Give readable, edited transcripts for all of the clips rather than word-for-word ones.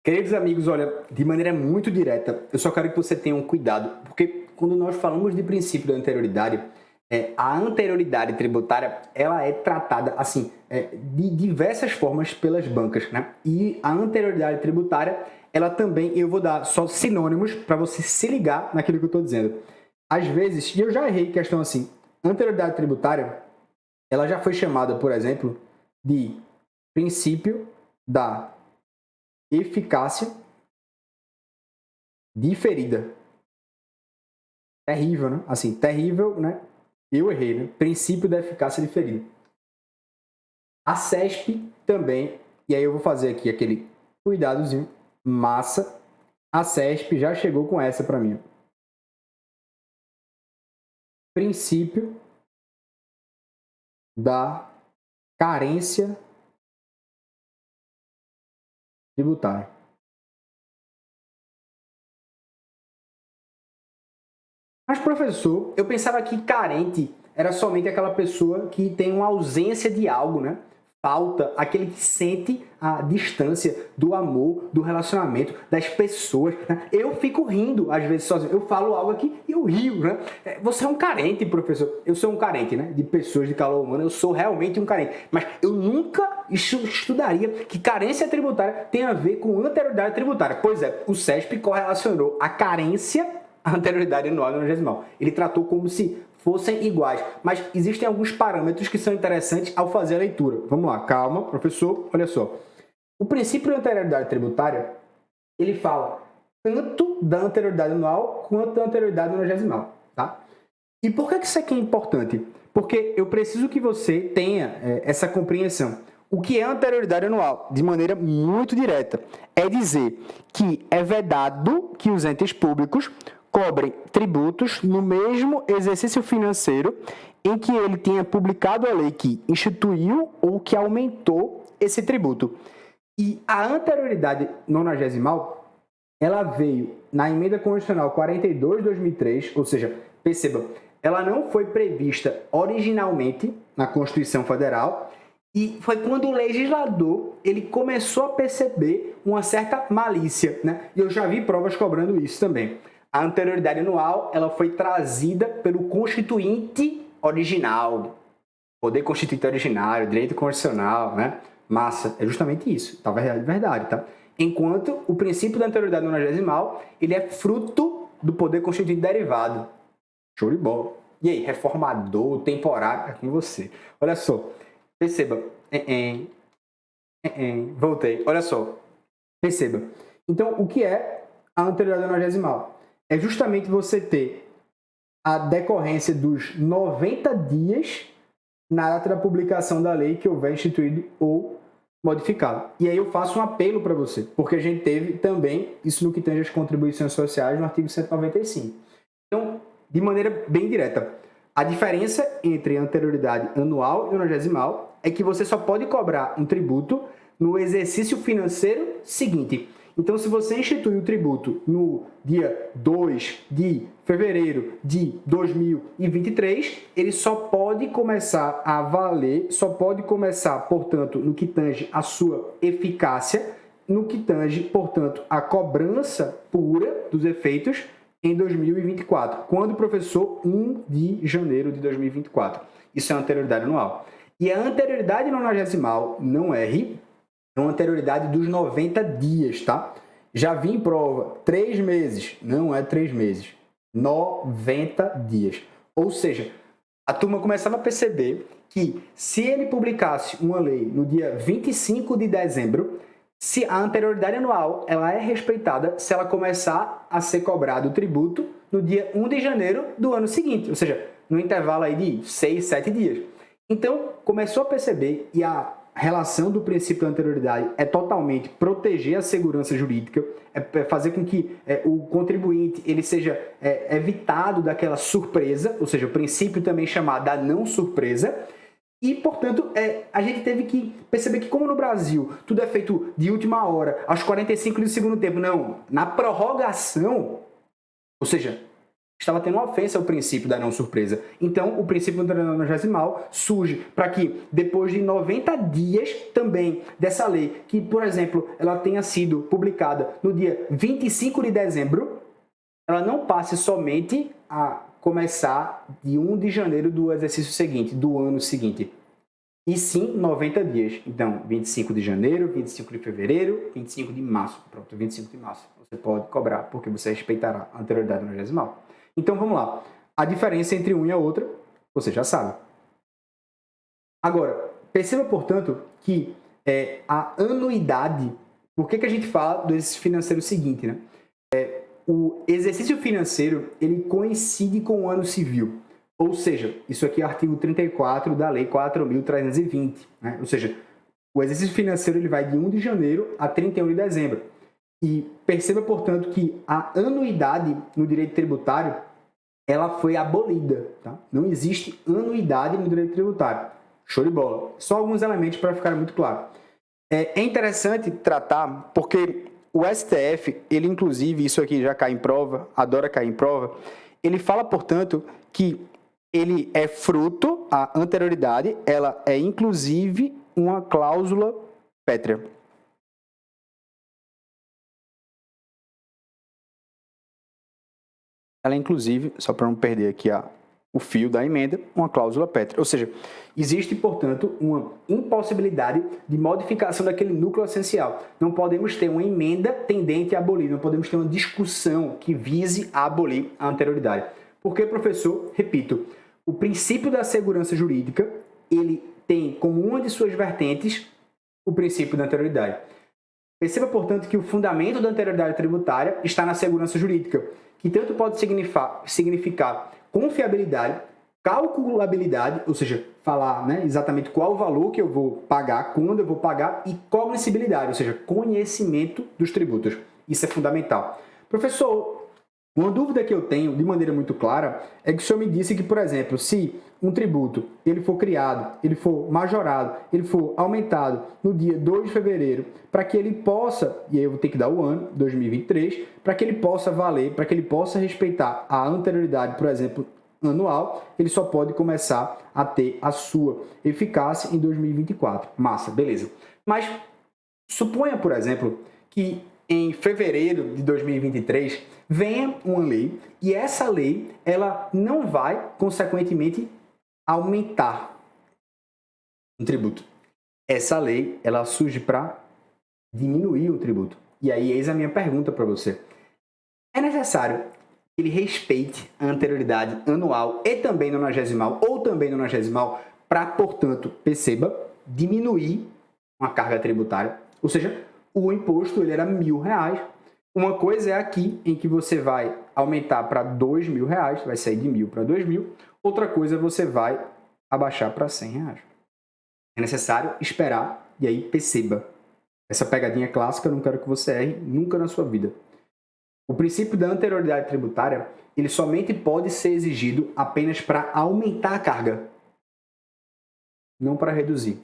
Queridos amigos, olha, de maneira muito direta, eu só quero que você tenha um cuidado, porque quando nós falamos de princípio da anterioridade, a anterioridade tributária, ela é tratada, assim, de diversas formas pelas bancas, né? E a anterioridade tributária, ela também, eu vou dar só sinônimos para você se ligar naquilo que eu estou dizendo. Às vezes, e eu já errei questão assim, anterioridade tributária, ela já foi chamada, por exemplo, de princípio da eficácia diferida. Terrível, né? Assim, terrível, né? Eu errei, né? Princípio da eficácia diferida. A CESP também, e aí eu vou fazer aqui aquele cuidadozinho, massa. A CESP já chegou com essa para mim. Princípio da carência tributária. Mas, professor, eu pensava que carente era somente aquela pessoa que tem uma ausência de algo, né? Falta, aquele que sente a distância do amor, do relacionamento, das pessoas. Né? Eu fico rindo, às vezes, sozinho. Eu falo algo aqui e eu rio, né? Você é um carente, professor. Eu sou um carente, né? De pessoas de calor humano. Eu sou realmente um carente. Mas eu nunca estudaria que carência tributária tem a ver com anterioridade tributária. Pois é, o CESP correlacionou a carência à anterioridade anual e nonagesimal. Ele tratou como se fossem iguais, mas existem alguns parâmetros que são interessantes ao fazer a leitura. Vamos lá, calma, professor, olha só. O princípio da anterioridade tributária, ele fala tanto da anterioridade anual quanto da anterioridade nonagesimal, tá? E por que isso aqui é importante? Porque eu preciso que você tenha essa compreensão. O que é anterioridade anual? De maneira muito direta, é dizer que é vedado que os entes públicos cobrem tributos no mesmo exercício financeiro em que ele tenha publicado a lei que instituiu ou que aumentou esse tributo. E a anterioridade nonagesimal, ela veio na Emenda Constitucional 42 de 2003, ou seja, perceba, ela não foi prevista originalmente na Constituição Federal e foi quando o legislador ele começou a perceber uma certa malícia, né? E eu já vi provas cobrando isso também. A anterioridade anual ela foi trazida pelo Constituinte original, poder constituinte originário, direito constitucional, né? Massa, é justamente isso, tá verdade, tá? Enquanto o princípio da anterioridade nonagesimal, ele é fruto do poder constituinte derivado. Show de bola. E aí, reformador, temporário, é com você. Olha só, perceba. Voltei. Olha só, perceba. Então, o que é a anterioridade nonagesimal? É justamente você ter a decorrência dos 90 dias na data da publicação da lei que houver instituído ou modificado. E aí eu faço um apelo para você, porque a gente teve também isso no que tange as contribuições sociais no artigo 195. Então, de maneira bem direta, a diferença entre anterioridade anual e nonagesimal é que você só pode cobrar um tributo no exercício financeiro seguinte. Então, se você institui o tributo no dia 2 de fevereiro de 2023, ele só pode começar a valer, só pode começar, portanto, no que tange a sua eficácia, no que tange, portanto, a cobrança pura dos efeitos em 2024, quando, professor, 1 de janeiro de 2024. Isso é a anterioridade anual. E a anterioridade nonagesimal, não erre, é uma anterioridade dos 90 dias, tá? Já vi em prova 3 meses, não é 3 meses, 90 dias. Ou seja, a turma começava a perceber que se ele publicasse uma lei no dia 25 de dezembro, se a anterioridade anual ela é respeitada se ela começar a ser cobrado o tributo no dia 1 de janeiro do ano seguinte, ou seja, no intervalo aí de 6, 7 dias. Então, começou a perceber, e a relação do princípio da anterioridade é totalmente proteger a segurança jurídica, é fazer com que o contribuinte ele seja evitado daquela surpresa, ou seja, o princípio também chamado da não surpresa, e, portanto, a gente teve que perceber que, como no Brasil tudo é feito de última hora, aos 45 do segundo tempo, não, na prorrogação, ou seja, estava tendo uma ofensa ao princípio da não surpresa. Então, o princípio do 90º surge para que, depois de 90 dias também dessa lei, que, por exemplo, ela tenha sido publicada no dia 25 de dezembro, ela não passe somente a começar de 1 de janeiro do exercício seguinte, do ano seguinte, e sim 90 dias. Então, 25 de janeiro, 25 de fevereiro, 25 de março. Pronto, 25 de março. Você pode cobrar, porque você respeitará a anterioridade 90º. Então, vamos lá. A diferença entre uma e a outra, você já sabe. Agora, perceba, portanto, que a anuidade... Por que a gente fala do exercício financeiro seguinte, né? O exercício financeiro, ele coincide com o ano civil. Ou seja, isso aqui é o artigo 34 da Lei 4.320. Né? Ou seja, o exercício financeiro ele vai de 1 de janeiro a 31 de dezembro. E perceba, portanto, que a anuidade no direito tributário ela foi abolida. Tá? Não existe anuidade no direito tributário. Show de bola. Só alguns elementos para ficar muito claro. É interessante tratar, porque o STF, ele inclusive, isso aqui já cai em prova, adora cair em prova, ele fala, portanto, que ele é fruto, a anterioridade, ela é inclusive uma cláusula pétrea. Ela é inclusive, só para não perder aqui o fio da emenda, uma cláusula pétrea. Ou seja, existe, portanto, uma impossibilidade de modificação daquele núcleo essencial. Não podemos ter uma emenda tendente a abolir, não podemos ter uma discussão que vise a abolir a anterioridade. Porque, professor, repito, o princípio da segurança jurídica, ele tem como uma de suas vertentes o princípio da anterioridade. Perceba, portanto, que o fundamento da anterioridade tributária está na segurança jurídica, que tanto pode significar confiabilidade, calculabilidade, ou seja, falar exatamente qual o valor que eu vou pagar, quando eu vou pagar, e cognoscibilidade, ou seja, conhecimento dos tributos. Isso é fundamental. Professor, uma dúvida que eu tenho, de maneira muito clara, é que o senhor me disse que, por exemplo, se um tributo ele for criado, ele for majorado, ele for aumentado no dia 2 de fevereiro, para que ele possa, e aí eu vou ter que dar o ano, 2023, para que ele possa valer, para que ele possa respeitar a anterioridade, por exemplo, anual, ele só pode começar a ter a sua eficácia em 2024. Massa, beleza. Mas suponha, por exemplo, que em fevereiro de 2023 venha uma lei e essa lei ela não vai, consequentemente, aumentar um tributo. Essa lei ela surge para diminuir o tributo. E aí, eis a minha pergunta para você. É necessário que ele respeite a anterioridade anual e também nonagesimal ou também nonagesimal para, portanto, perceba, diminuir uma carga tributária? Ou seja, o imposto ele era R$1.000. Uma coisa é aqui, em que você vai aumentar para R$2.000, vai sair de 1.000 para 2.000. Outra coisa, você vai abaixar para R$100. É necessário esperar, e aí perceba. Essa pegadinha clássica, eu não quero que você erre nunca na sua vida. O princípio da anterioridade tributária, ele somente pode ser exigido apenas para aumentar a carga, não para reduzir.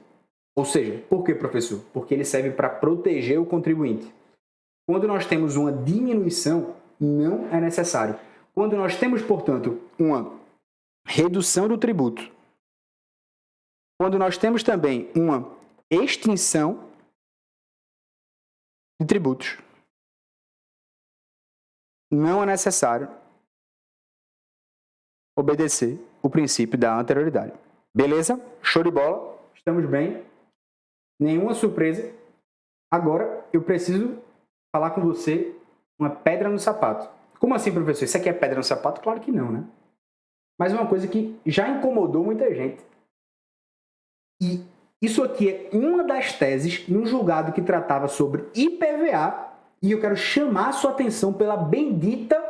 Ou seja, por que, professor? Porque ele serve para proteger o contribuinte. Quando nós temos uma diminuição, não é necessário. Quando nós temos, portanto, uma redução do tributo, quando nós temos também uma extinção de tributos, não é necessário obedecer o princípio da anterioridade. Beleza? Show de bola? Estamos bem? Nenhuma surpresa. Agora eu preciso falar com você uma pedra no sapato. Como assim, professor? Isso aqui é pedra no sapato? Claro que não, né? Mas é uma coisa que já incomodou muita gente. E isso aqui é uma das teses no julgado que tratava sobre IPVA. E eu quero chamar a sua atenção pela bendita...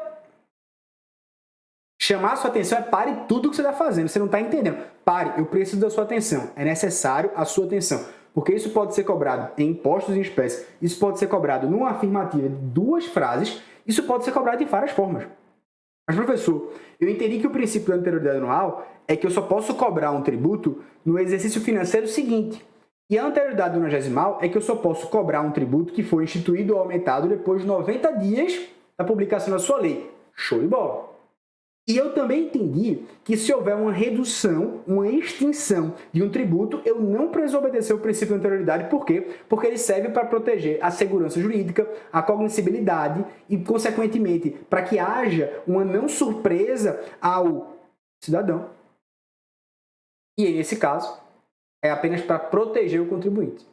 Chamar a sua atenção é pare tudo que você está fazendo. Você não está entendendo. Pare, eu preciso da sua atenção. É necessário a sua atenção. Porque isso pode ser cobrado em impostos em espécie. Isso pode ser cobrado numa afirmativa de 2 frases. Isso pode ser cobrado de várias formas. Mas, professor, eu entendi que o princípio da anterioridade anual é que eu só posso cobrar um tributo no exercício financeiro seguinte. E a anterioridade nonagesimal é que eu só posso cobrar um tributo que foi instituído ou aumentado depois de 90 dias da publicação da sua lei. Show de bola! E eu também entendi que se houver uma redução, uma extinção de um tributo, eu não preciso obedecer o princípio de anterioridade. Por quê? Porque ele serve para proteger a segurança jurídica, a cognoscibilidade e, consequentemente, para que haja uma não surpresa ao cidadão. E, nesse caso, é apenas para proteger o contribuinte.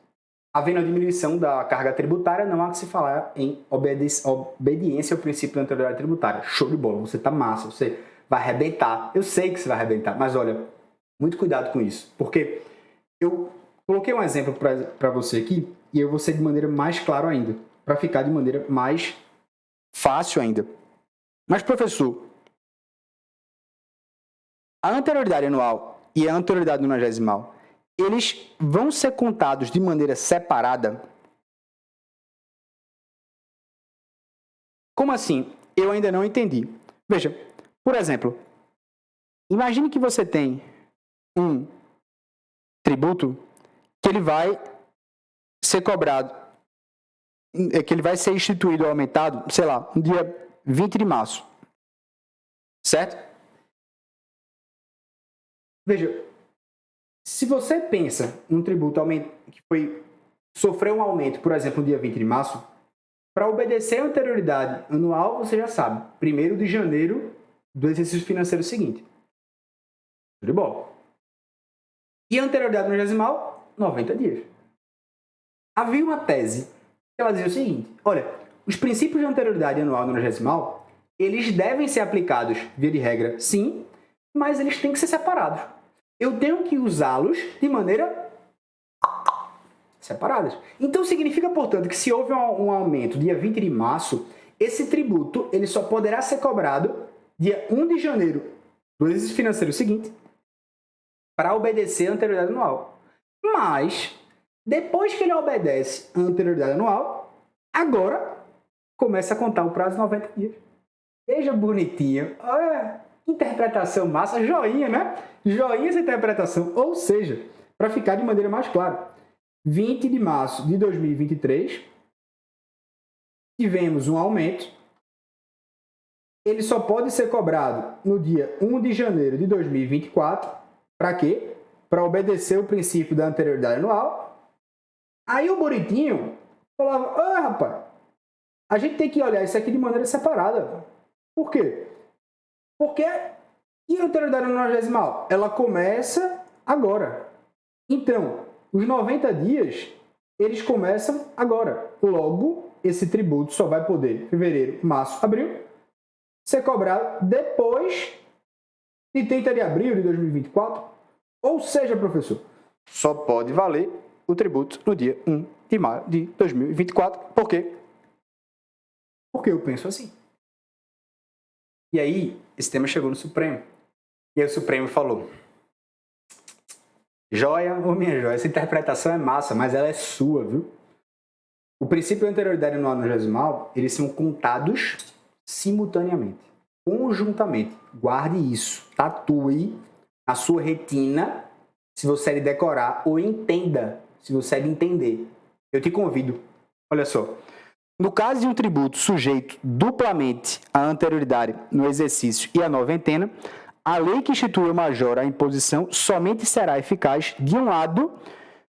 Havendo a diminuição da carga tributária, não há que se falar em obediência ao princípio da anterioridade tributária. Show de bola, você tá massa, você vai arrebentar. Eu sei que você vai arrebentar, mas olha, muito cuidado com isso, porque eu coloquei um exemplo para você aqui e eu vou ser de maneira mais clara ainda, para ficar de maneira mais fácil ainda. Mas, professor, a anterioridade anual e a anterioridade nonagesimal, eles vão ser contados de maneira separada? Como assim? Eu ainda não entendi. Veja, por exemplo, imagine que você tem um tributo que ele vai ser cobrado, que ele vai ser instituído ou aumentado, sei lá, no dia 20 de março. Certo? Veja, se você pensa num tributo que sofreu um aumento, por exemplo, no dia 20 de março, para obedecer a anterioridade anual, você já sabe, 1º de janeiro do exercício financeiro seguinte. Tudo de bola. E a anterioridade nonagesimal, 90 dias. Havia uma tese que ela dizia o seguinte, olha, os princípios de anterioridade anual e nonagesimal, eles devem ser aplicados, via de regra, sim, mas eles têm que ser separados. Eu tenho que usá-los de maneira separadas. Então, significa, portanto, que se houve um aumento dia 20 de março, esse tributo ele só poderá ser cobrado dia 1 de janeiro do exercício financeiro seguinte para obedecer a anterioridade anual. Mas, depois que ele obedece a anterioridade anual, agora começa a contar o prazo de 90 dias. Veja bonitinho. Olha, interpretação massa, joinha, né? Joinha essa interpretação. Ou seja, para ficar de maneira mais clara, 20 de março de 2023, tivemos um aumento. Ele só pode ser cobrado no dia 1 de janeiro de 2024. Para quê? Para obedecer o princípio da anterioridade anual. Aí o bonitinho falava, rapaz, a gente tem que olhar isso aqui de maneira separada. Por quê? Porque e a anterioridade nonagesimal? Ela começa agora. Então, os 90 dias, eles começam agora. Logo, esse tributo só vai poder, fevereiro, março, abril, ser cobrado depois de 30 de abril de 2024. Ou seja, professor, só pode valer o tributo no dia 1 de maio de 2024. Por quê? Porque eu penso assim. E aí, esse tema chegou no Supremo. E aí o Supremo falou, joia ou minha joia, essa interpretação é massa, mas ela é sua, viu? O princípio de anterioridade anual e nonagesimal, eles são contados simultaneamente, conjuntamente. Guarde isso, tatue na sua retina, se você é de decorar, ou entenda, se você é de entender. Eu te convido, olha só. No caso de um tributo sujeito duplamente à anterioridade no exercício e à noventena, a lei que institui ou majora a imposição somente será eficaz, de um lado,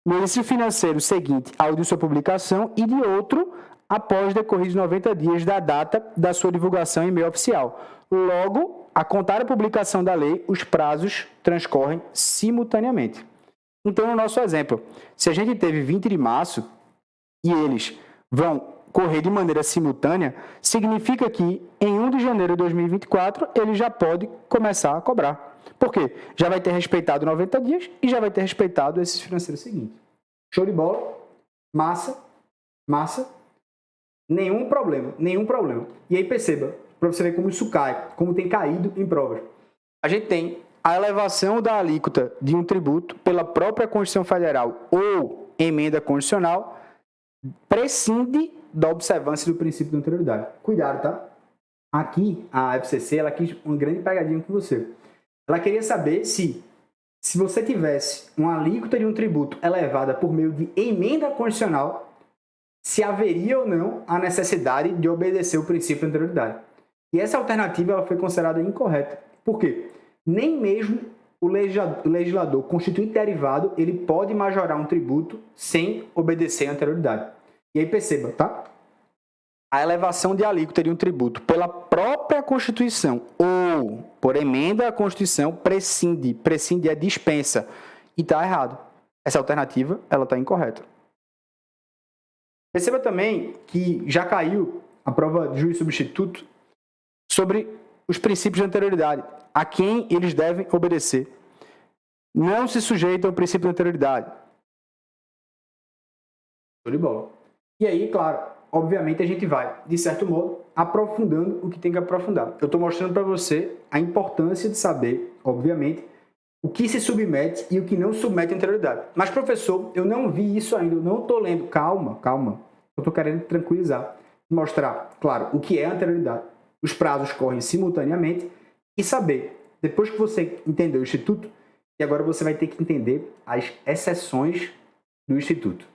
no exercício financeiro seguinte ao de sua publicação e de outro, após decorridos 90 dias da data da sua divulgação em meio oficial. Logo, a contar a publicação da lei, os prazos transcorrem simultaneamente. Então, no nosso exemplo, se a gente teve 20 de março e eles vão correr de maneira simultânea, significa que em 1 de janeiro de 2024 ele já pode começar a cobrar. Por quê? Já vai ter respeitado 90 dias e já vai ter respeitado esses financeiros seguintes. Show de bola? Massa? Massa? Nenhum problema, nenhum problema. E aí perceba, para você ver como isso cai, como tem caído em provas. A gente tem a elevação da alíquota de um tributo pela própria Constituição Federal ou emenda constitucional prescinde da observância do princípio da anterioridade. Cuidado, tá? Aqui, a FCC, ela quis uma grande pegadinha com você. Ela queria saber se você tivesse uma alíquota de um tributo elevada por meio de emenda constitucional, se haveria ou não a necessidade de obedecer o princípio da anterioridade. E essa alternativa ela foi considerada incorreta. Por quê? Nem mesmo o legislador constituinte derivado ele pode majorar um tributo sem obedecer à anterioridade. E aí perceba, tá? A elevação de alíquota de um tributo pela própria Constituição ou por emenda à Constituição prescinde é dispensa. E está errado. Essa alternativa ela está incorreta. Perceba também que já caiu a prova de juiz substituto sobre os princípios de anterioridade, a quem eles devem obedecer. Não se sujeitam ao princípio de anterioridade. Show de bola. E aí, claro, obviamente a gente vai, de certo modo, aprofundando o que tem que aprofundar. Eu estou mostrando para você a importância de saber, obviamente, o que se submete e o que não submete à anterioridade. Mas, professor, eu não vi isso ainda, eu não estou lendo. Calma. Eu estou querendo tranquilizar. Mostrar, claro, o que é anterioridade. Os prazos correm simultaneamente e saber, depois que você entendeu o Instituto, e agora você vai ter que entender as exceções do Instituto.